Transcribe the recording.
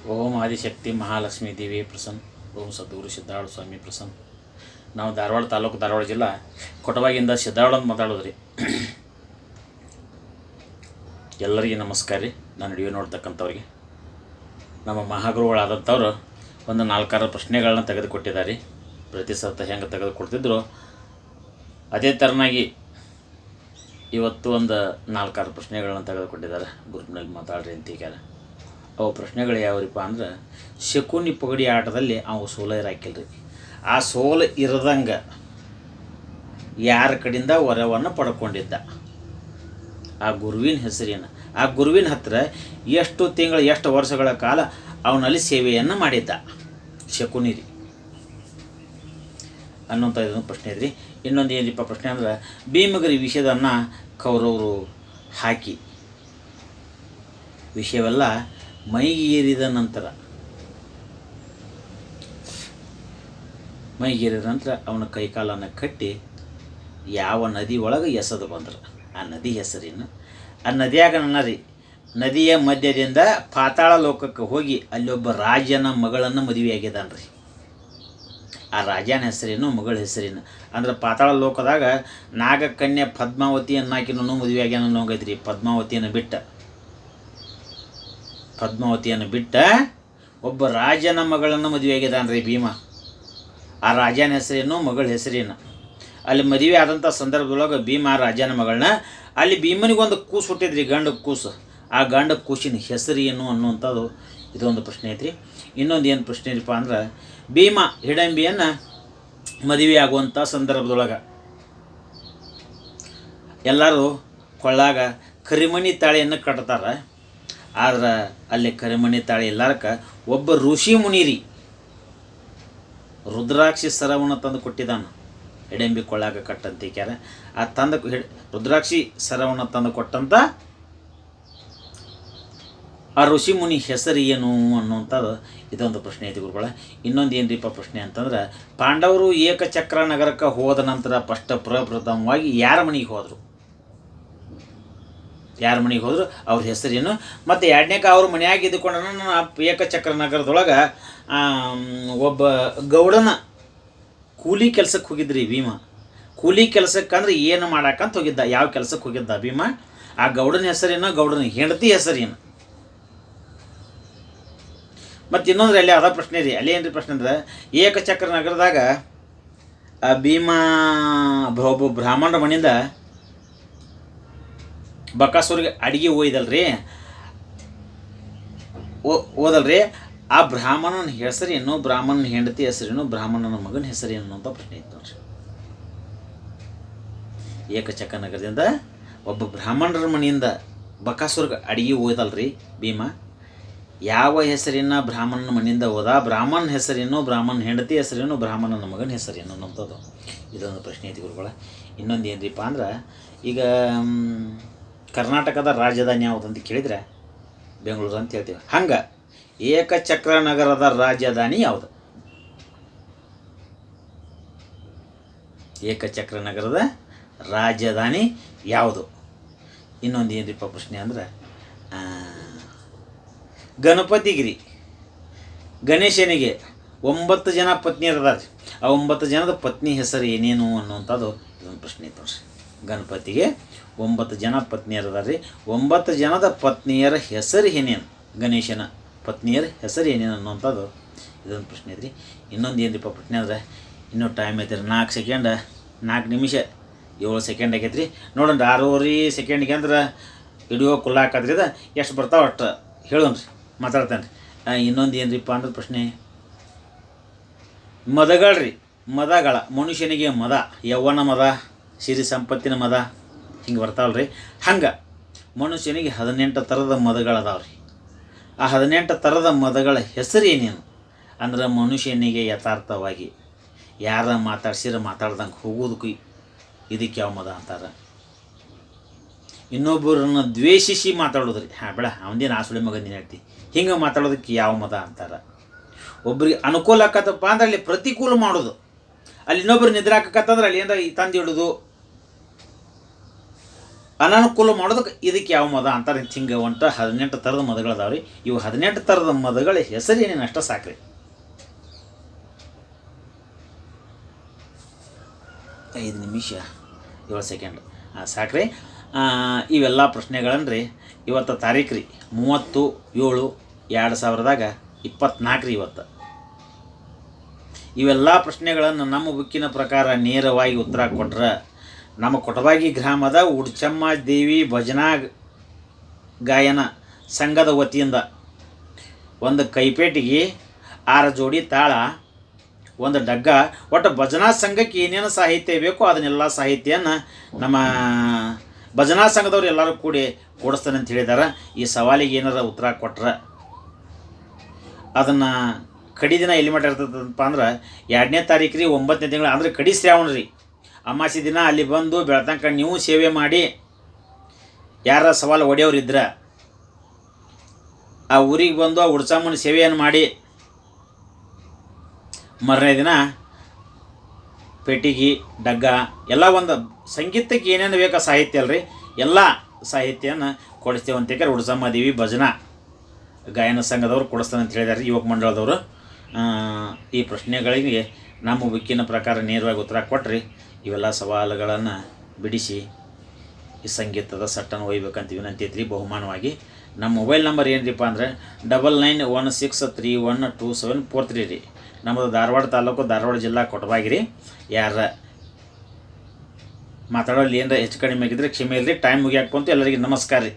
ಓಂ ಆದಿಶಕ್ತಿ ಮಹಾಲಕ್ಷ್ಮೀ ದೇವಿ ಪ್ರಸನ್ನ. ಓಂ ಸದ್ಗುರು ಸಿದ್ಧಾರೂಢ ಸ್ವಾಮಿ ಪ್ರಸನ್ನ. ನಾವು ಧಾರವಾಡ ತಾಲೂಕು, ಧಾರವಾಡ ಜಿಲ್ಲಾ ಕೊಟವಾಗಿಂದ ಸಿದ್ಧಾರೂಢ ಅಂತ ಮಾತಾಡೋದ್ರಿ. ಎಲ್ಲರಿಗೆ ನಮಸ್ಕಾರ ರೀ. ನಾನು ವಿಡಿಯೋ ನೋಡ್ತಕ್ಕಂಥವ್ರಿಗೆ ನಮ್ಮ ಮಹಾಗುರುಗಳಾದಂಥವ್ರು ಒಂದು 4-6 ಪ್ರಶ್ನೆಗಳನ್ನ ತೆಗೆದುಕೊಟ್ಟಿದ್ದಾರೆ. ಪ್ರತಿ ಸತ ಹೆಂಗೆ ತೆಗೆದುಕೊಡ್ತಿದ್ರು ಅದೇ ಥರನಾಗಿ ಇವತ್ತು ಒಂದು 4-6 ಪ್ರಶ್ನೆಗಳನ್ನ ತೆಗೆದುಕೊಟ್ಟಿದ್ದಾರೆ. ಗ್ರೂಪ್ನಲ್ಲಿ ಮಾತಾಡ್ರಿ ಅಂತ ಈಗ ಅವು ಪ್ರಶ್ನೆಗಳು ಯಾವ್ರಿಪ್ಪ ಅಂದ್ರೆ, ಶಕುನಿ ಪಗಡಿ ಆಟದಲ್ಲಿ ಅವು ಸೋಲ ಇರಾಕಿಲ್ರಿ. ಆ ಸೋಲು ಇರದಂಗೆ ಯಾರ ಕಡೆಯಿಂದ ವರವನ್ನು ಪಡ್ಕೊಂಡಿದ್ದ, ಆ ಗುರುವಿನ ಹೆಸರೇನು, ಆ ಗುರುವಿನ ಹತ್ರ ಎಷ್ಟು ತಿಂಗಳು ಎಷ್ಟು ವರ್ಷಗಳ ಕಾಲ ಅವನಲ್ಲಿ ಸೇವೆಯನ್ನು ಮಾಡಿದ್ದ ಶಕುನಿ ರೀ ಅನ್ನೋಂಥ ಇದೊಂದು ಪ್ರಶ್ನೆ ಇದ್ರಿ. ಇನ್ನೊಂದು ಏನಿಪ್ಪ ಪ್ರಶ್ನೆ ಅಂದ್ರೆ, ಭೀಮಗರಿ ವಿಷಯದನ್ನು ಕೌರವರು ಹಾಕಿ ವಿಷಯವೆಲ್ಲ ಮೈಗೇರಿದ ನಂತರ ಅವನ ಕೈಕಾಲನ್ನು ಕಟ್ಟಿ ಯಾವ ನದಿ ಒಳಗೆ ಎಸೆದು ಬಂದರು. ಆ ನದಿ ಹೆಸರೇನು, ಆ ನದಿಯಾಗ ರೀ ನದಿಯ ಮಧ್ಯದಿಂದ ಪಾತಾಳ ಲೋಕಕ್ಕೆ ಹೋಗಿ ಅಲ್ಲೊಬ್ಬ ರಾಜನ ಮಗಳನ್ನು ಮದುವೆಯಾಗಿದ್ದಾನ್ರಿ. ಆ ರಾಜನ ಹೆಸರೇನು, ಮಗಳ ಹೆಸರೇನು ಅಂದ್ರೆ, ಪಾತಾಳ ಲೋಕದಾಗ ನಾಗಕನ್ಯೆ ಪದ್ಮಾವತಿ ಅನ್ನಾಕಿನೂ ಮದುವೆ ಆಗ್ಯಾನ ಹೋಗೈತ್ರಿ. ಪದ್ಮಾವತಿಯನ್ನು ಬಿಟ್ಟ ಒಬ್ಬ ರಾಜನ ಮಗಳನ್ನು ಮದುವೆ ಆಗಿದ್ದಾನ್ರಿ ಭೀಮ. ಆ ರಾಜನ ಹೆಸರೇನು, ಮಗಳ ಹೆಸರೇನು. ಅಲ್ಲಿ ಮದುವೆ ಆದಂಥ ಸಂದರ್ಭದೊಳಗೆ ಭೀಮ ಆ ರಾಜನ ಮಗಳನ್ನ, ಅಲ್ಲಿ ಭೀಮನಿಗೊಂದು ಕೂಸು ಹುಟ್ಟಿದ್ರಿ, ಗಂಡು ಕೂಸು. ಆ ಗಂಡ ಕೂಸಿನ ಹೆಸರು ಏನು ಅನ್ನುವಂಥದ್ದು ಇದೊಂದು ಪ್ರಶ್ನೆ ಐತ್ರಿ. ಇನ್ನೊಂದು ಏನು ಪ್ರಶ್ನೆ ಇರಪ್ಪ ಅಂದ್ರೆ, ಭೀಮ ಹಿಡಂಬಿಯನ್ನು ಮದುವೆ ಆಗುವಂಥ ಸಂದರ್ಭದೊಳಗೆ ಎಲ್ಲರೂ ಕೊಳ್ಳಾಗ ಕರಿಮಣಿ ತಾಳಿಯನ್ನು ಕಟ್ತಾರೆ. ಆದ್ರೆ ಅಲ್ಲಿ ಕರಿಮಣಿ ತಾಳಿ ಎಲ್ಲಾರಕ್ಕೆ ಒಬ್ಬ ಋಷಿ ಮುನಿರಿ ರುದ್ರಾಕ್ಷಿ ಸರವನ್ನು ತಂದು ಕೊಟ್ಟಿದ್ದಾನೆ. ಹಿಡಂಬಿ ಕೊಳ್ಳಾಗ ಕಟ್ಟಂತಿಕ್ಯಾರ. ಆ ರುದ್ರಾಕ್ಷಿ ಸರವನ್ನು ತಂದು ಕೊಟ್ಟಂಥ ಆ ಋಷಿ ಮುನಿ ಹೆಸರು ಏನು ಅನ್ನುವಂಥದ್ದು ಇದೊಂದು ಪ್ರಶ್ನೆ ಐತಿ ಗುರುಗಳ. ಇನ್ನೊಂದು ಏನ್ರಿಪ್ಪ ಪ್ರಶ್ನೆ ಅಂತಂದ್ರೆ, ಪಾಂಡವರು ಏಕಚಕ್ರ ನಗರಕ್ಕೆ ಹೋದ ನಂತರ ಪ್ರಪ್ರಥಮವಾಗಿ ಯಾರ ಮನೆಗೆ ಹೋದರು, ಅವ್ರ ಹೆಸರೇನು, ಮತ್ತು ಎರಡನೇಕ ಅವ್ರ ಮನೆಯಾಗಿ ಇದ್ದುಕೊಂಡು ಏಕಚಕ್ರ ನಗರದೊಳಗೆ ಒಬ್ಬ ಗೌಡನ ಕೂಲಿ ಕೆಲಸಕ್ಕೆ ಹೋಗಿದ್ರಿ ಭೀಮ. ಕೂಲಿ ಕೆಲಸಕ್ಕೆ ಅಂದ್ರೆ ಏನು ಮಾಡಕ್ಕಂತ ಹೋಗಿದ್ದ, ಯಾವ ಕೆಲಸಕ್ಕೆ ಹೋಗಿದ್ದ ಭೀಮ, ಆ ಗೌಡನ ಹೆಸರೇನು, ಗೌಡನ ಹೆಂಡತಿ ಹೆಸರೇನು. ಮತ್ತು ಇನ್ನೊಂದ್ರೆ ಅಲ್ಲಿ ಅದ ಪ್ರಶ್ನೆ ರೀ. ಅಲ್ಲಿ ಏನ್ರಿ ಪ್ರಶ್ನೆ ಅಂದ್ರೆ, ಏಕಚಕ್ರ ನಗರದಾಗ ಆ ಭೀಮ ಒಬ್ಬ ಬ್ರಾಹ್ಮಣರ ಮನೆಯಿಂದ ಬಕಾಸುರಿಗೆ ಅಡಿಗೆ ಓದಲ್ರಿ, ಆ ಬ್ರಾಹ್ಮಣನ ಹೆಸರೇನು, ಬ್ರಾಹ್ಮಣನ ಹೆಂಡತಿ ಹೆಸರೇನು, ಬ್ರಾಹ್ಮಣನ ಮಗನ ಹೆಸರೇನು ಅಂತ ಪ್ರಶ್ನೆ ಇತ್ತು ನೋಡ್ರಿ. ಏಕಚಕ್ರ ನಗರದಿಂದ ಒಬ್ಬ ಬ್ರಾಹ್ಮಣರ ಮನೆಯಿಂದ ಬಕಾಸುರ್ಗೆ ಅಡಿಗೆ ಓದಲ್ರಿ ಭೀಮ, ಯಾವ ಹೆಸರಿನ ಬ್ರಾಹ್ಮಣನ ಮನೆಯಿಂದ ಹೋದ, ಬ್ರಾಹ್ಮಣನ ಹೆಸರೇನು, ಬ್ರಾಹ್ಮಣನ ಹೆಂಡತಿ ಹೆಸರೇನು, ಬ್ರಾಹ್ಮಣನ ಮಗನ ಹೆಸರೇನು ಅನ್ನೋಂಥದ್ದು ಇದೊಂದು ಪ್ರಶ್ನೆ ಐತಿ ಗುರುಗಳ. ಇನ್ನೊಂದು ಏನ್ರಿಪ್ಪ ಅಂದ್ರೆ, ಈಗ ಕರ್ನಾಟಕದ ರಾಜಧಾನಿ ಯಾವುದು ಅಂತ ಕೇಳಿದರೆ ಬೆಂಗಳೂರು ಅಂತ ಹೇಳ್ತೀವಿ. ಹಂಗೆ ಏಕಚಕ್ರ ನಗರದ ರಾಜಧಾನಿ ಯಾವುದು? ಏಕಚಕ್ರ ನಗರದ ರಾಜಧಾನಿ ಯಾವುದು? ಇನ್ನೊಂದು ಏನ್ರಿಪ್ಪ ಪ್ರಶ್ನೆ ಅಂದ್ರೆ, ಗಣಪತಿಗಿರಿ ಗಣೇಶನಿಗೆ 9 ಜನ ಪತ್ನಿಯರದಾರ. ಆ 9 ಜನದ ಪತ್ನಿ ಹೆಸರು ಏನೇನು ಅನ್ನುವಂಥದ್ದು ಇದೊಂದು ಪ್ರಶ್ನೆ ಇತ್ತು ನೋಡ್ರಿ. ಗಣಪತಿಗೆ 9 ಜನ ಪತ್ನಿಯರದಾರ ರೀ. 9 ಜನದ ಪತ್ನಿಯರ ಹೆಸರು ಏನೇನು, ಗಣೇಶನ ಪತ್ನಿಯರ ಹೆಸರು ಏನೇನು ಅನ್ನುವಂಥದ್ದು ಇದೊಂದು ಪ್ರಶ್ನೆ ಐತ್ರಿ. ಇನ್ನೊಂದು ಏನ್ರಿಪ್ಪ ಪ್ರಶ್ನೆ ಅಂದರೆ, ಇನ್ನೂ ಟೈಮ್ ಐತೆ ರೀ, 4 ನಿಮಿಷ 7 ಸೆಕೆಂಡ್ ಆಗೈತೆ ರೀ. ನೋಡೋಣ 6.5 ಸೆಕೆಂಡ್ಗೆ ಅಂದ್ರೆ ವಿಡಿಯೋ ಕುಲ್ಲಾಕತ್ರಿ. ಇದು ಎಷ್ಟು ಬರ್ತಾವೆ ಅಷ್ಟು ಹೇಳೋಣ್ರಿ, ಮಾತಾಡ್ತೇನೆ ರೀ. ಇನ್ನೊಂದು ಏನ್ರಿಪ್ಪ ಅಂದ್ರೆ ಪ್ರಶ್ನೆ, ಮದಗಳ ಮನುಷ್ಯನಿಗೆ ಮದ, ಯೌವನ ಮದ, ಸಿರಿ ಸಂಪತ್ತಿನ ಮದ, ಹಿಂಗೆ ಬರ್ತಾವಲ್ರಿ. ಹಂಗೆ ಮನುಷ್ಯನಿಗೆ 18 ಥರದ ಮದಗಳದಾವ್ರಿ. ಆ 18 ಥರದ ಮದಗಳ ಹೆಸರು ಏನೇನು ಅಂದ್ರೆ, ಮನುಷ್ಯನಿಗೆ ಯಥಾರ್ಥವಾಗಿ ಯಾರ ಮಾತಾಡ್ದಂಗೆ ಹೋಗೋದಕ್ಕೂ ಇದಕ್ಕೆ ಯಾವ ಮದ ಅಂತಾರೆ. ಇನ್ನೊಬ್ಬರನ್ನು ದ್ವೇಷಿಸಿ ಮಾತಾಡೋದ್ರಿ, ಬೇಡ ಅವನದೇನು ಆಸುಳಿ ಮಗಂದಿನ ಹೇಳ್ತಿ, ಹಿಂಗೆ ಮಾತಾಡೋದಕ್ಕೆ ಯಾವ ಮದ ಅಂತಾರೆ. ಒಬ್ರಿಗೆ ಅನುಕೂಲ ಆಕತ್ತಪ್ಪ ಅಂದ್ರೆ ಅಲ್ಲಿ ಪ್ರತಿಕೂಲ ಮಾಡೋದು, ಅಲ್ಲಿ ಇನ್ನೊಬ್ರು ನಿದ್ರೆ ಹಾಕತ್ತಂದ್ರೆ ಅಲ್ಲಿ ಏನಾರ ತಂದು ಇಡೋದು, ಅನಾನುಕೂಲ ಮಾಡೋದಕ್ಕೆ ಇದಕ್ಕೆ ಯಾವ ಮದ ಅಂತಾರೆ. ಹಿಂಗೆ 18 ಥರದ ಮದಗಳದಾವೆ ರೀ. ಇವು 18 ಥರದ ಮದಗಳ ಹೆಸರು ಏನೇನು ಅಷ್ಟ ಸಾಕ್ರಿ. 5 ನಿಮಿಷ 7 ಸೆಕೆಂಡ್ ಸಾಕ್ರಿ. ಇವೆಲ್ಲ ಪ್ರಶ್ನೆಗಳನ್ನ ರೀ ಇವತ್ತು ತಾರೀಕು ರೀ 30/7/2024 ರೀ ಇವತ್ತು. ಇವೆಲ್ಲ ಪ್ರಶ್ನೆಗಳನ್ನು ನಮ್ಮ ಬುಕ್ಕಿನ ಪ್ರಕಾರ ನೇರವಾಗಿ ಉತ್ತರ ಕೊಟ್ರೆ ನಮ್ಮ ಕೊಟಬಾಗಿ ಗ್ರಾಮದ ಉಡ್ಚಮ್ಮ ದೇವಿ ಭಜನಾ ಗಾಯನ ಸಂಘದ ವತಿಯಿಂದ ಒಂದು ಕೈಪೇಟಿಗೆ 6 ಜೋಡಿ ತಾಳ, ಒಂದು ಡಗ್ಗ, ಒಟ್ಟು ಭಜನಾ ಸಂಘಕ್ಕೆ ಏನೇನು ಸಾಹಿತ್ಯ ಬೇಕೋ ಅದನ್ನೆಲ್ಲ ಸಾಹಿತ್ಯನ ನಮ್ಮ ಭಜನಾ ಸಂಘದವ್ರು ಎಲ್ಲರೂ ಕೂಡಿ ಕೊಡಿಸ್ತಾನೆ ಅಂತ ಹೇಳಿದಾರೆ. ಈ ಸವಾಲಿಗೆ ಏನಾರ ಉತ್ತರ ಕೊಟ್ರೆ ಅದನ್ನು ಕಡಿ ದಿನ ಎಲ್ಲಿ ಮಟ್ಟ ಇರ್ತದಪ್ಪ ಅಂದ್ರೆ 2ನೇ ತಾರೀಕು ರೀ 9ನೇ ತಿಂಗಳು, ಅಂದರೆ ಕಡಿ ಶ್ರಾವಣ ರೀ, ಅಮಾವಾಸ್ಯೆ ದಿನ ಅಲ್ಲಿ ಬಂದು ಬೆಳತನಕ ನೀವು ಸೇವೆ ಮಾಡಿ ಯಾರ ಸವಾಲು ಒಡೆಯೋರಿದ್ರೆ ಆ ಊರಿಗೆ ಬಂದು ಆ ಉಡ್ಸಮ್ಮನ ಸೇವೆಯನ್ನು ಮಾಡಿ ಮರನೇ ದಿನ ಪೆಟ್ಟಿಗೆ ಡಗ್ಗ ಎಲ್ಲ ಒಂದು ಸಂಗೀತಕ್ಕೆ ಏನೇನು ಬೇಕಾ ಸಾಹಿತ್ಯ ಅಲ್ರಿ ಎಲ್ಲ ಸಾಹಿತ್ಯನ ಕೊಡಿಸ್ತೇವೆ ಅಂತೇಳಿ ಉಡ್ಸಮ್ಮ ದೇವಿ ಭಜನಾ ಗಾಯನ ಸಂಘದವ್ರು ಕೊಡಿಸ್ತಾನೆ ಅಂತ ಹೇಳಿದಾರೆ ಯುವಕ ಮಂಡಳದವರು. ಈ ಪ್ರಶ್ನೆಗಳಿಗೆ ನಮ್ಮ ಬುಕ್ಕಿನ ಪ್ರಕಾರ ನೇರವಾಗಿ ಉತ್ತರ ಕೊಟ್ರಿ ಇವೆಲ್ಲ ಸವಾಲುಗಳನ್ನು ಬಿಡಿಸಿ ಈ ಸಂಗೀತದ ಸಟ್ಟನ್ನು ಒಯ್ಬೇಕಂತ ವಿನಂತಿ ಐತ್ರಿ. ಬಹುಮಾನವಾಗಿ ನಮ್ಮ ಮೊಬೈಲ್ ನಂಬರ್ ಏನ್ರಿಪ್ಪ ಅಂದರೆ 9916312743 ರೀ. ನಮ್ಮದು ಧಾರವಾಡ ತಾಲೂಕು, ಧಾರವಾಡ ಜಿಲ್ಲಾ, ಕೊಟಬಾಗಿ. ಯಾರ ಮಾತಾಡೋಲ್ಲಿ ಏನರ ಹೆಚ್ಚು ಕಡಿಮೆ ಆಗಿದ್ರೆ ಕ್ಷಮೆ ಇಲ್ಲರಿ. ಟೈಮ್ ಮುಗಿಯಾಕೊಂತು. ಎಲ್ಲರಿಗೆ ನಮಸ್ಕಾರ ರೀ.